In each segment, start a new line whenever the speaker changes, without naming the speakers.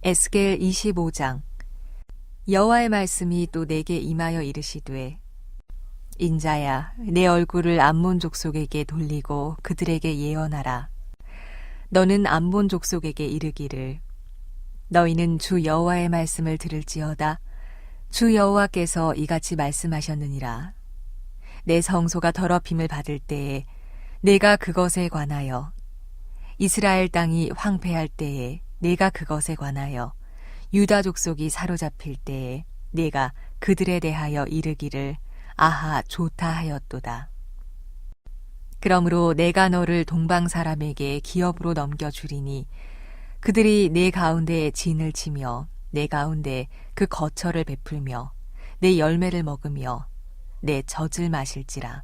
에스겔 25장. 여호와의 말씀이 또 내게 임하여 이르시되, 인자야, 내 얼굴을 암몬 족속에게 돌리고 그들에게 예언하라. 너는 암몬 족속에게 이르기를, 너희는 주 여호와의 말씀을 들을지어다. 주 여호와께서 이같이 말씀하셨느니라. 내 성소가 더럽힘을 받을 때에 내가 그것에 관하여, 이스라엘 땅이 황폐할 때에 내가 그것에 관하여, 유다 족속이 사로잡힐 때에 내가 그들에 대하여 이르기를, 아하, 좋다 하였도다. 그러므로 내가 너를 동방 사람에게 기업으로 넘겨주리니 그들이 내 가운데 진을 치며 내 가운데 그 거처를 베풀며 내 열매를 먹으며 내 젖을 마실지라.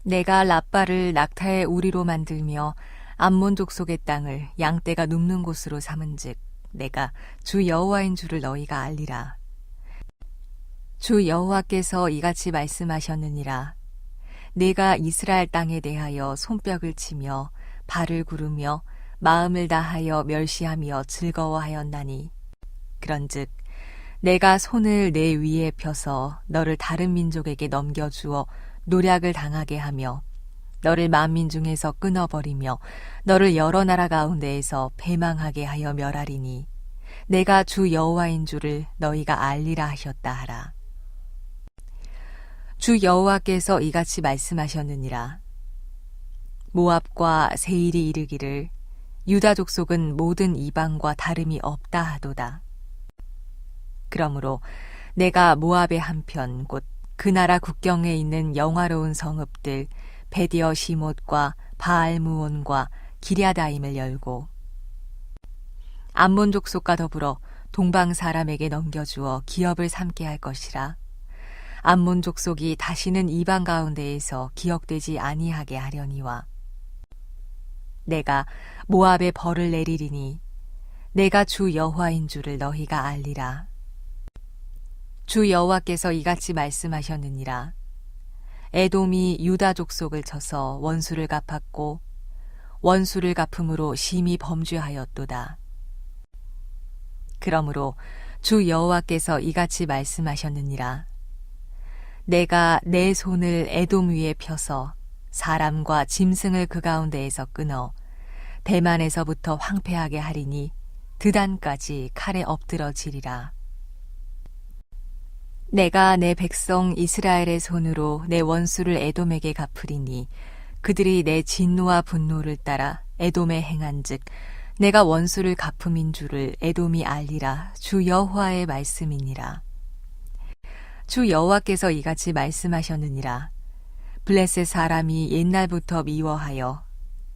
내가 랍바를 낙타의 우리로 만들며 암몬 족속의 땅을 양떼가 눕는 곳으로 삼은즉 내가 주 여호와인 줄을 너희가 알리라. 주 여호와께서 이같이 말씀하셨느니라. 내가 이스라엘 땅에 대하여 손뼉을 치며 발을 구르며 마음을 다하여 멸시하며 즐거워하였나니, 그런즉 내가 손을 내 위에 펴서 너를 다른 민족에게 넘겨주어 노략을 당하게 하며 너를 만민 중에서 끊어버리며 너를 여러 나라 가운데에서 배망하게 하여 멸하리니 내가 주 여호와인 줄을 너희가 알리라 하셨다 하라. 주 여호와께서 이같이 말씀하셨느니라. 모압과 세일이 이르기를, 유다 족속은 모든 이방과 다름이 없다 하도다. 그러므로 내가 모압의 한편 곧 그 나라 국경에 있는 영화로운 성읍들 베디어 시못과 바알무온과 기랴다임을 열고 암몬 족속과 더불어 동방 사람에게 넘겨주어 기업을 삼게 할 것이라. 암몬 족속이 다시는 이방 가운데에서 기억되지 아니하게 하려니와, 내가 모압에 벌을 내리리니 내가 주 여호와인 줄을 너희가 알리라. 주 여호와께서 이같이 말씀하셨느니라. 에돔이 유다 족속을 쳐서 원수를 갚았고 원수를 갚음으로 심히 범죄하였도다. 그러므로 주 여호와께서 이같이 말씀하셨느니라. 내가 내 손을 에돔 위에 펴서 사람과 짐승을 그 가운데에서 끊어 대만에서부터 황폐하게 하리니 드단까지 칼에 엎드러지리라. 내가 내 백성 이스라엘의 손으로 내 원수를 에돔에게 갚으리니 그들이 내 진노와 분노를 따라 에돔에 행한즉 내가 원수를 갚음인 줄을 에돔이 알리라. 주 여호와의 말씀이니라. 주 여호와께서 이같이 말씀하셨느니라. 블레셋 사람이 옛날부터 미워하여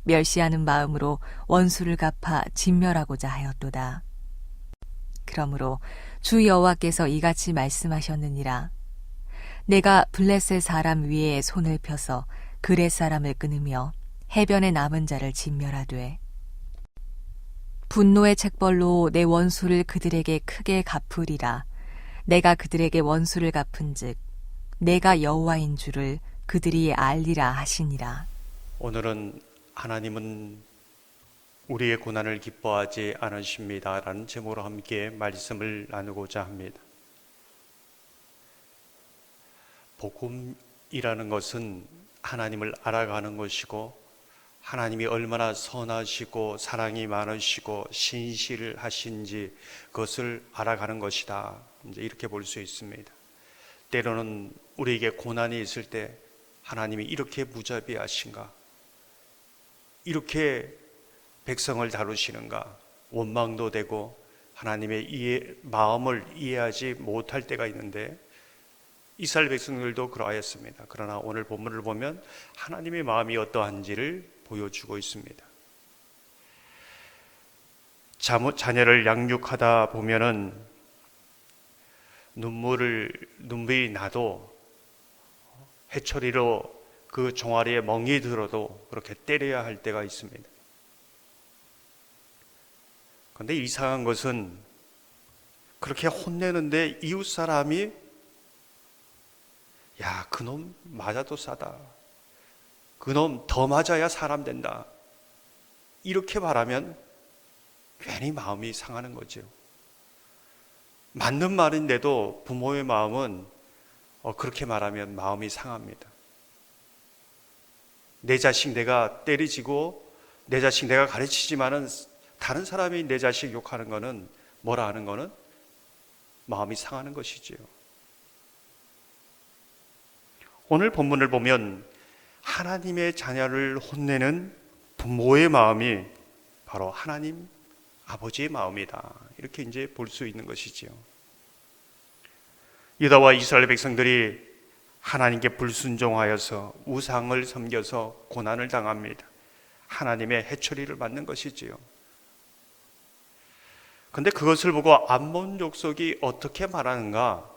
멸시하는 마음으로 원수를 갚아 진멸하고자 하였도다. 그러므로 주 여호와께서 이같이 말씀하셨느니라. 내가 블레셋 사람 위에 손을 펴서 그렛 사람을 끊으며 해변에 남은 자를 진멸하되 분노의 책벌로 내 원수를 그들에게 크게 갚으리라. 내가 그들에게 원수를 갚은즉 내가 여호와인 줄을 그들이 알리라 하시니라.
오늘은 하나님은 우리의 고난을 기뻐하지 않으십니다 라는 제목으로 함께 말씀을 나누고자 합니다. 복음이라는 것은 하나님을 알아가는 것이고 하나님이 얼마나 선하시고 사랑이 많으시고 신실하신지 그것을 알아가는 것이다, 이제 이렇게 볼 수 있습니다. 때로는 우리에게 고난이 있을 때 하나님이 이렇게 무자비하신가, 이렇게 백성을 다루시는가 원망도 되고 하나님의 마음을 이해하지 못할 때가 있는데 이스라엘 백성들도 그러하였습니다. 그러나 오늘 본문을 보면 하나님의 마음이 어떠한지를 보여주고 있습니다. 자녀를 양육하다 보면은 눈물이 나도 해초리로 그 종아리에 멍이 들어도 그렇게 때려야 할 때가 있습니다. 그런데 이상한 것은 그렇게 혼내는데 이웃 사람이 야, 그놈 맞아도 싸다, 그놈 더 맞아야 사람 된다, 이렇게 말하면 괜히 마음이 상하는 거죠. 맞는 말인데도 부모의 마음은 그렇게 말하면 마음이 상합니다. 내 자식 내가 때리지고 내 자식 내가 가르치지만은 다른 사람이 내 자식 욕하는 거는, 뭐라 하는 거는 마음이 상하는 것이지요. 오늘 본문을 보면 하나님의 자녀를 혼내는 부모의 마음이 바로 하나님 아버지의 마음이다, 이렇게 이제 볼 수 있는 것이지요. 유다와 이스라엘 백성들이 하나님께 불순종하여서 우상을 섬겨서 고난을 당합니다. 하나님의 해초리를 맞는 것이지요. 그런데 그것을 보고 암몬 족속이 어떻게 말하는가?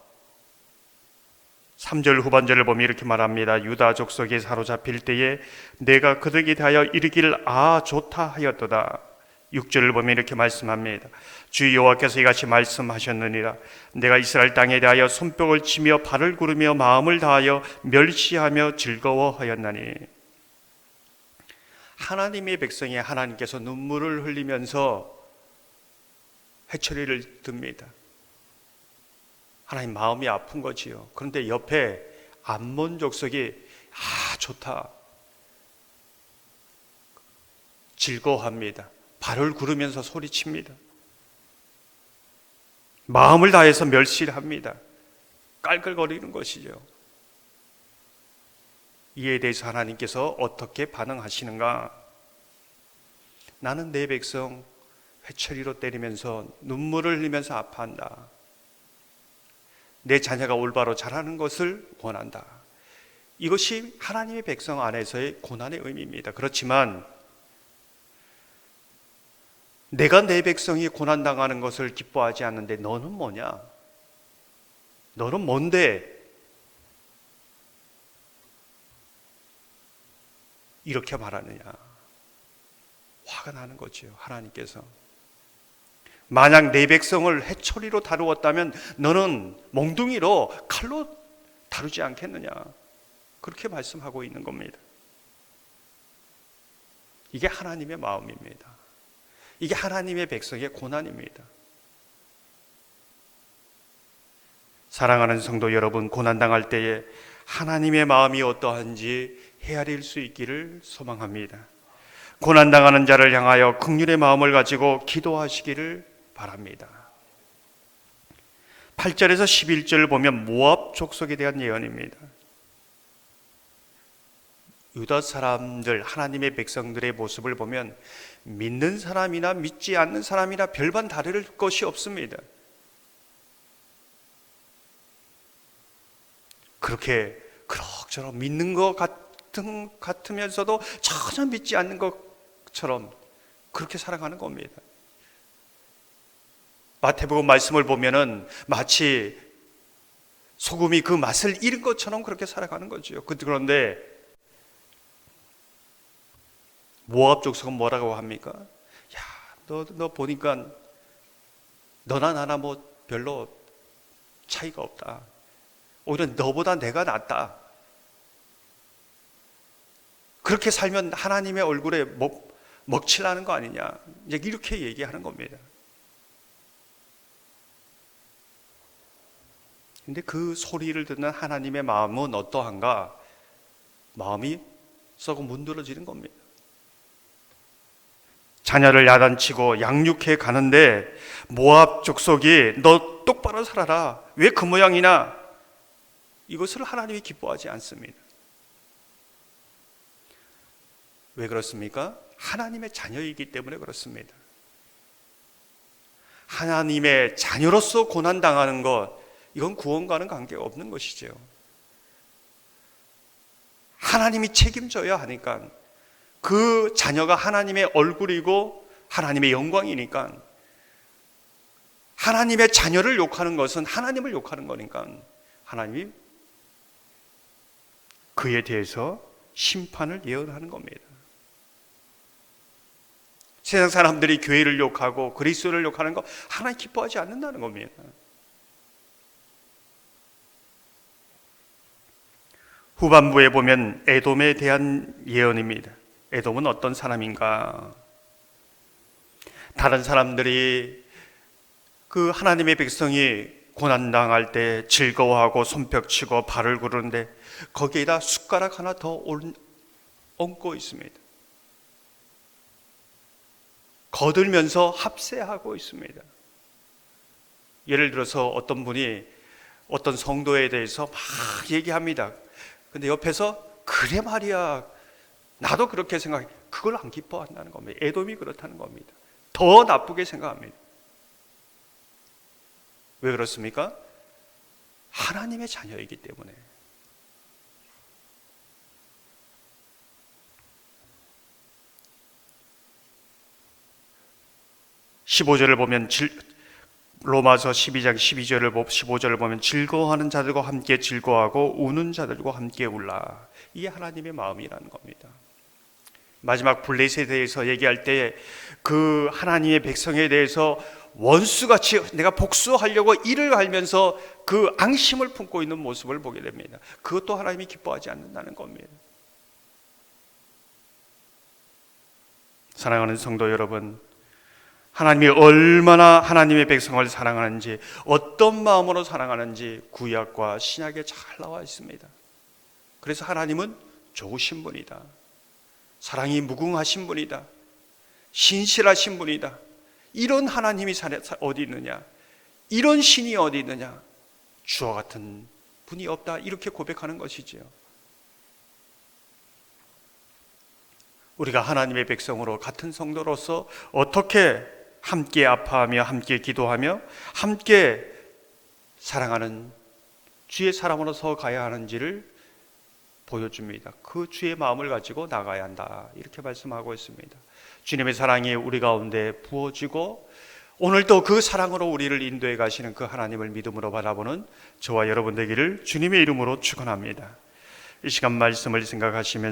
3절 후반절을 보면 이렇게 말합니다. 유다 족속이 사로잡힐 때에 내가 그들에게 대하여 이르기를 좋다 하였도다. 6절을 보면 이렇게 말씀합니다. 주 여호와께서 이같이 말씀하셨느니라. 내가 이스라엘 땅에 대하여 손뼉을 치며 발을 구르며 마음을 다하여 멸시하며 즐거워하였나니. 하나님의 백성이 하나님께서 눈물을 흘리면서 해초리를 듭니다. 하나님 마음이 아픈 거지요. 그런데 옆에 암몬 족속이 좋다, 즐거워합니다. 발을 구르면서 소리칩니다. 마음을 다해서 멸시를 합니다. 깔깔거리는 것이죠. 이에 대해서 하나님께서 어떻게 반응하시는가? 나는 내 백성 회초리로 때리면서 눈물을 흘리면서 아파한다. 내 자녀가 올바로 자라는 것을 원한다. 이것이 하나님의 백성 안에서의 고난의 의미입니다. 그렇지만 내가 내 백성이 고난당하는 것을 기뻐하지 않는데 너는 뭐냐? 너는 뭔데? 이렇게 말하느냐? 화가 나는 거죠, 하나님께서. 만약 내 백성을 해초리로 다루었다면 너는 몽둥이로 칼로 다루지 않겠느냐? 그렇게 말씀하고 있는 겁니다. 이게 하나님의 마음입니다. 이게 하나님의 백성의 고난입니다. 사랑하는 성도 여러분, 고난당할 때에 하나님의 마음이 어떠한지 헤아릴 수 있기를 소망합니다. 고난당하는 자를 향하여 긍휼의 마음을 가지고 기도하시기를 바랍니다. 8절에서 11절을 보면 모압 족속에 대한 예언입니다. 유다 사람들, 하나님의 백성들의 모습을 보면 믿는 사람이나 믿지 않는 사람이나 별반 다를 것이 없습니다. 그렇게 그럭저럭 믿는 것 같으면서도 전혀 믿지 않는 것처럼 그렇게 살아가는 겁니다. 마태복음 말씀을 보면은 마치 소금이 그 맛을 잃은 것처럼 그렇게 살아가는 거죠. 그런데 모압 족속은 뭐라고 합니까? 야, 너 보니까 너나 나나 뭐 별로 차이가 없다. 오히려 너보다 내가 낫다. 그렇게 살면 하나님의 얼굴에 먹칠하는 거 아니냐? 이제 이렇게 얘기하는 겁니다. 근데 그 소리를 듣는 하나님의 마음은 어떠한가? 마음이 썩어 문드러지는 겁니다. 자녀를 야단치고 양육해 가는데 모압 족속이 너 똑바로 살아라, 왜 그 모양이나? 이것을 하나님이 기뻐하지 않습니다. 왜 그렇습니까? 하나님의 자녀이기 때문에 그렇습니다. 하나님의 자녀로서 고난당하는 것, 이건 구원과는 관계가 없는 것이죠. 하나님이 책임져야 하니까, 그 자녀가 하나님의 얼굴이고 하나님의 영광이니까, 하나님의 자녀를 욕하는 것은 하나님을 욕하는 거니까 하나님이 그에 대해서 심판을 예언하는 겁니다. 세상 사람들이 교회를 욕하고 그리스도를 욕하는 거 하나님 기뻐하지 않는다는 겁니다. 후반부에 보면 에돔에 대한 예언입니다. 에돔은 어떤 사람인가? 다른 사람들이 그 하나님의 백성이 고난당할 때 즐거워하고 손뼉치고 발을 구르는데 거기에다 숟가락 하나 더 얹고 있습니다. 거들면서 합세하고 있습니다. 예를 들어서 어떤 분이 어떤 성도에 대해서 막 얘기합니다. 근데 옆에서 그래 말이야, 나도 그렇게 생각해. 그걸 안 기뻐한다는 겁니다. 에돔이 그렇다는 겁니다. 더 나쁘게 생각합니다. 왜 그렇습니까? 하나님의 자녀이기 때문에. 15절을 보면 로마서 12장 15절을 보면 즐거워하는 자들과 함께 즐거워하고 우는 자들과 함께 울라. 이게 하나님의 마음이라는 겁니다. 마지막 블레셋에 대해서 얘기할 때 그 하나님의 백성에 대해서 원수같이 내가 복수하려고 이를 갈면서 그 앙심을 품고 있는 모습을 보게 됩니다. 그것도 하나님이 기뻐하지 않는다는 겁니다. 사랑하는 성도 여러분, 하나님이 얼마나 하나님의 백성을 사랑하는지, 어떤 마음으로 사랑하는지 구약과 신약에 잘 나와 있습니다. 그래서 하나님은 좋으신 분이다, 사랑이 무궁하신 분이다, 신실하신 분이다, 이런 하나님이 어디 있느냐, 이런 신이 어디 있느냐, 주와 같은 분이 없다, 이렇게 고백하는 것이지요. 우리가 하나님의 백성으로 같은 성도로서 어떻게 함께 아파하며 함께 기도하며 함께 사랑하는 주의 사람으로서 가야 하는지를 보여줍니다. 그 주의 마음을 가지고 나가야 한다, 이렇게 말씀하고 있습니다. 주님의 사랑이 우리 가운데 부어지고 오늘도 그 사랑으로 우리를 인도해 가시는 그 하나님을 믿음으로 바라보는 저와 여러분 되기를 주님의 이름으로 축원합니다. 이 시간 말씀을 생각하시면